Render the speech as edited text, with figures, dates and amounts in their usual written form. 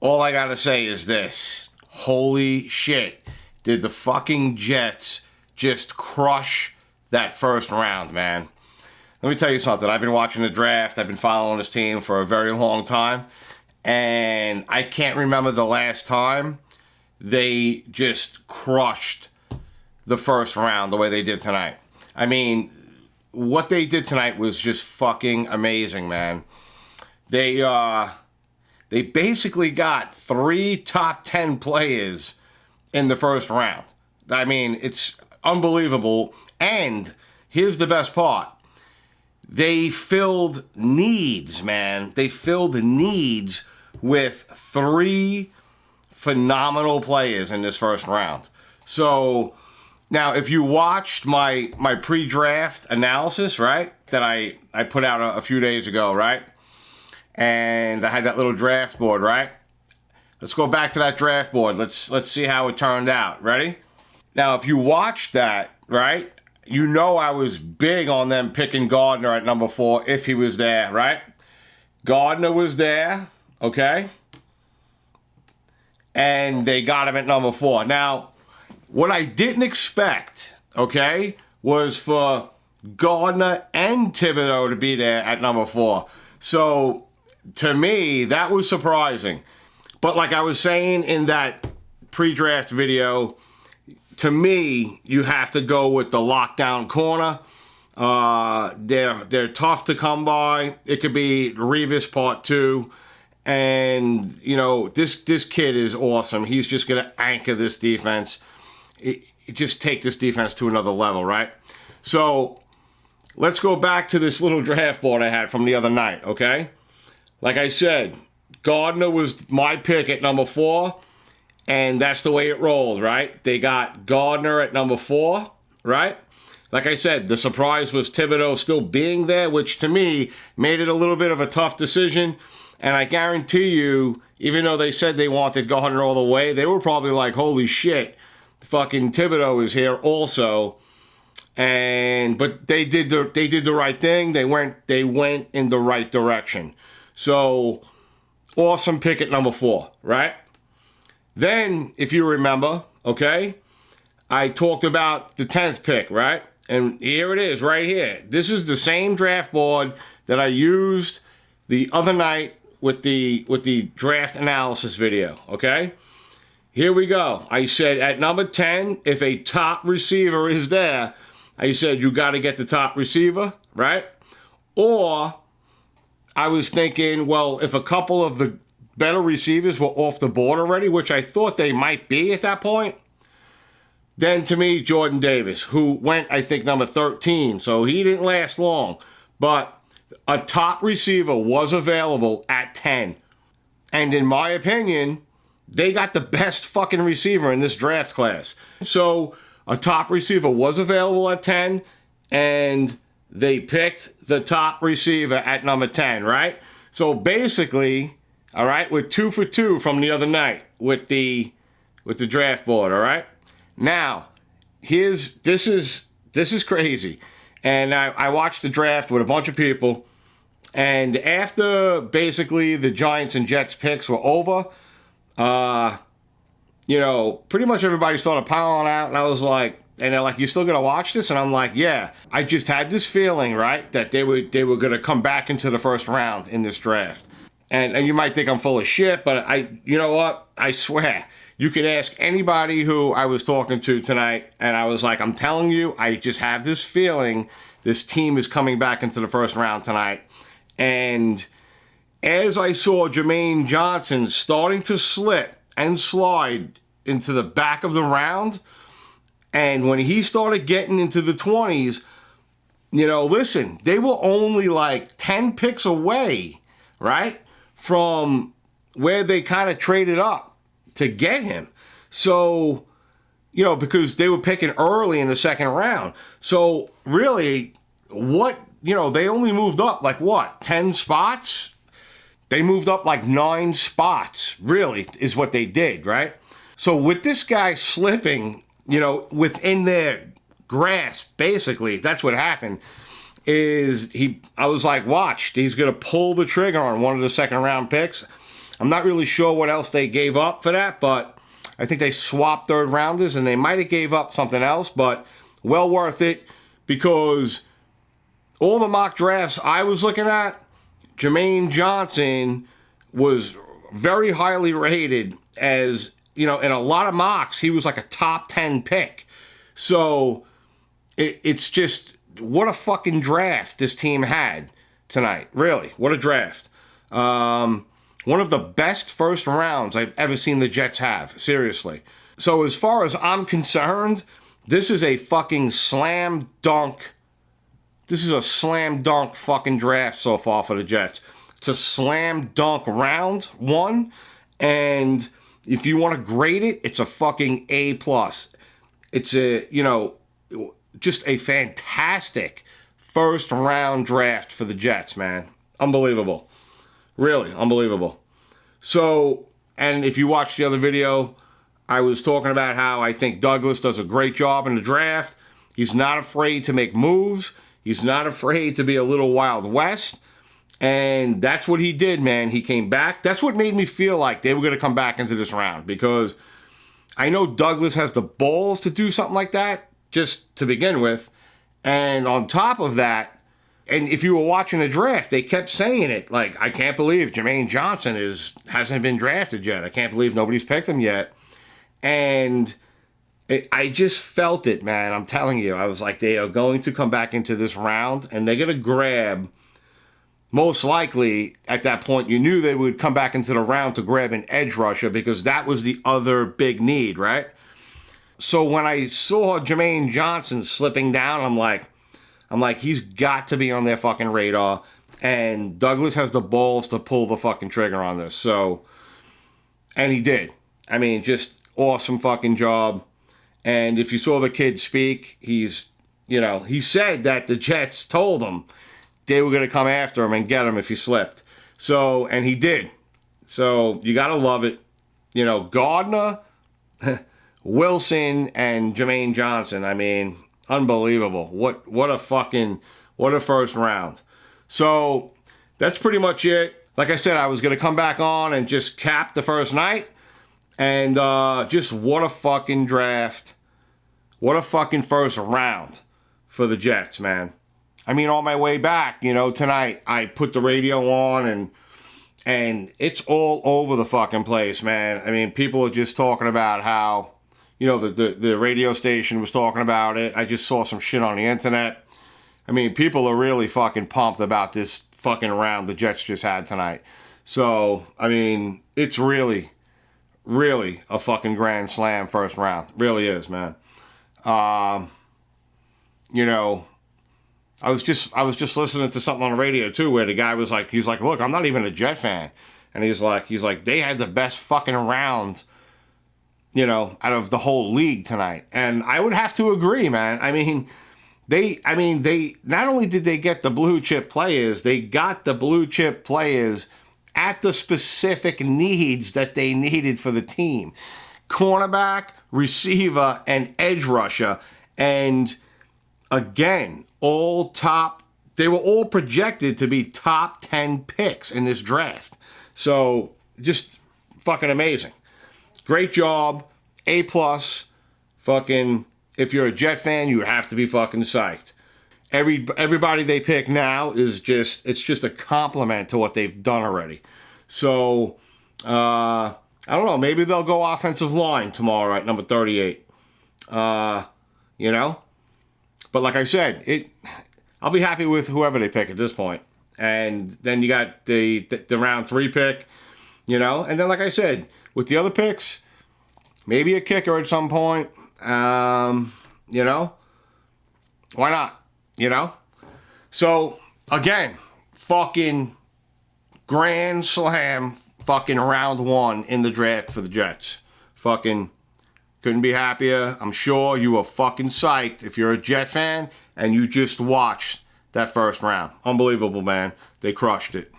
all I gotta say is this. Holy shit. Did the fucking Jets just crush that first round, man. Let me tell you something. I've been watching the draft. I've been following this team for a very long time. And I can't remember the last time they just crushed the first round the way they did tonight. I mean, what they did tonight was just fucking amazing, man. They basically got 3 top 10 players in the first round. I mean, it's unbelievable. And here's the best part. They filled needs, man. They filled needs with 3 phenomenal players in this first round. So now, if you watched my pre-draft analysis, right, that I put out a few days ago, right, and I had that little draft board, right? Let's go back to that draft board. Let's see how it turned out. Ready? Now, if you watched that, right, you know I was big on them picking Gardner at number 4 if he was there, right? Gardner was there, okay? And they got him at number 4. Now, what I didn't expect, okay, was for Gardner and Thibodeau to be there at number 4. So, to me, that was surprising. But like I was saying in that pre-draft video, to me, you have to go with the lockdown corner. They're tough to come by. It could be Revis Part 2. And, you know, this kid is awesome. He's just going to anchor this defense. Just take this defense to another level, right? So, let's go back to this little draft board I had from the other night, okay? Like I said, Gardner was my pick at number 4. And that's the way it rolled, right? They got Gardner at number 4, right? Like I said, the surprise was Thibodeau still being there, which to me made it a little bit of a tough decision. And I guarantee you, even though they said they wanted Gardner all the way, they were probably like, holy shit, fucking Thibodeau is here also. But they did the right thing. They went in the right direction. So, awesome pick at number 4, right? Then, if you remember, okay, I talked about the 10th pick, right? And here it is, right here. This is the same draft board that I used the other night with the draft analysis video, okay? Here we go. I said at number 10, if a top receiver is there, I said you got to get the top receiver, right? Or I was thinking, well, if a couple of the better receivers were off the board already, which I thought they might be at that point, then to me, Jordan Davis, who went, I think, number 13, so he didn't last long. But a top receiver was available at 10. And in my opinion, they got the best fucking receiver in this draft class. So a top receiver was available at 10, and they picked the top receiver at number 10, right? So basically, all right, we're 2 for 2 from the other night with the draft board, all right? Now, this is crazy. And I watched the draft with a bunch of people, and after basically the Giants and Jets picks were over, you know, pretty much everybody started piling out, and I was like, and they're like, you still gonna watch this? And I'm like, yeah. I just had this feeling, right, that they were gonna come back into the first round in this draft. And you might think I'm full of shit, but you know what? I swear, you could ask anybody who I was talking to tonight, and I was like, I'm telling you, I just have this feeling this team is coming back into the first round tonight. And as I saw Jermaine Johnson starting to slip and slide into the back of the round, and when he started getting into the 20s, you know, listen, they were only like 10 picks away, right, from where they kind of traded up to get him. So, you know, because they were picking early in the second round. So, really, they only moved up like what, 10 spots? They moved up like 9 spots, really, is what they did, right? So, with this guy slipping, you know, within their grasp, basically, that's what happened. I was like, watch, he's going to pull the trigger on one of the second round picks. I'm not really sure what else they gave up for that, but I think they swapped third rounders and they might have gave up something else, but well worth it because all the mock drafts I was looking at, Jermaine Johnson was very highly rated as, in a lot of mocks, he was like a top 10 pick. So it's just, what a fucking draft this team had tonight. Really, what a draft. One of the best first rounds I've ever seen the Jets have, seriously. So as far as I'm concerned, this is a fucking slam dunk. This is a slam dunk fucking draft so far for the Jets. It's a slam dunk round one, and if you want to grade it, it's a fucking A+. It's a, just a fantastic first round draft for the Jets, man. Unbelievable. Really unbelievable. So, and if you watch the other video, I was talking about how I think Douglas does a great job in the draft. He's not afraid to make moves. He's not afraid to be a little Wild West. And that's what he did, man. He came back. That's what made me feel like they were going to come back into this round, because I know Douglas has the balls to do something like that, just to begin with. And on top of that, and if you were watching the draft, they kept saying it, like, I can't believe Jermaine Johnson hasn't been drafted yet. I can't believe nobody's picked him yet. And I just felt it, man. I'm telling you. I was like, they are going to come back into this round, and they're going to grab, most likely, at that point, you knew they would come back into the round to grab an edge rusher, because that was the other big need, right? So when I saw Jermaine Johnson slipping down, I'm like, he's got to be on their fucking radar. And Douglas has the balls to pull the fucking trigger on this. So, and he did. I mean, just awesome fucking job. And if you saw the kid speak, he said that the Jets told him they were going to come after him and get him if he slipped. So, and he did. So, you got to love it. Gardner, Wilson, and Jermaine Johnson. I mean, unbelievable. What a first round. So, that's pretty much it. Like I said, I was going to come back on and just cap the first night. And just what a fucking draft. What a fucking first round for the Jets, man. I mean, on my way back, tonight, I put the radio on and it's all over the fucking place, man. I mean, people are just talking about how, the radio station was talking about it. I just saw some shit on the internet. I mean, people are really fucking pumped about this fucking round the Jets just had tonight. So, I mean, it's really a fucking grand slam first round. Really is, man. I was just listening to something on the radio too, where the guy was like, he's like, look, I'm not even a Jet fan. And he's like, they had the best fucking round, out of the whole league tonight. And I would have to agree, man. I mean, they not only did they get the blue chip players, they got the blue chip players at the specific needs that they needed for the team. Cornerback, receiver, and edge rusher. And again, they were all projected to be top 10 picks in this draft. So, just fucking amazing. Great job. A+. Fucking, if you're a Jet fan, you have to be fucking psyched. Everybody they pick now it's just a compliment to what they've done already. So, I don't know, maybe they'll go offensive line tomorrow at number 38. But like I said, I'll be happy with whoever they pick at this point. And then you got the round 3 pick, and then like I said, with the other picks, maybe a kicker at some point. Why not? So, again, fucking grand slam, fucking round 1 in the draft for the Jets. Fucking couldn't be happier. I'm sure you were fucking psyched if you're a Jet fan and you just watched that first round. Unbelievable, man. They crushed it.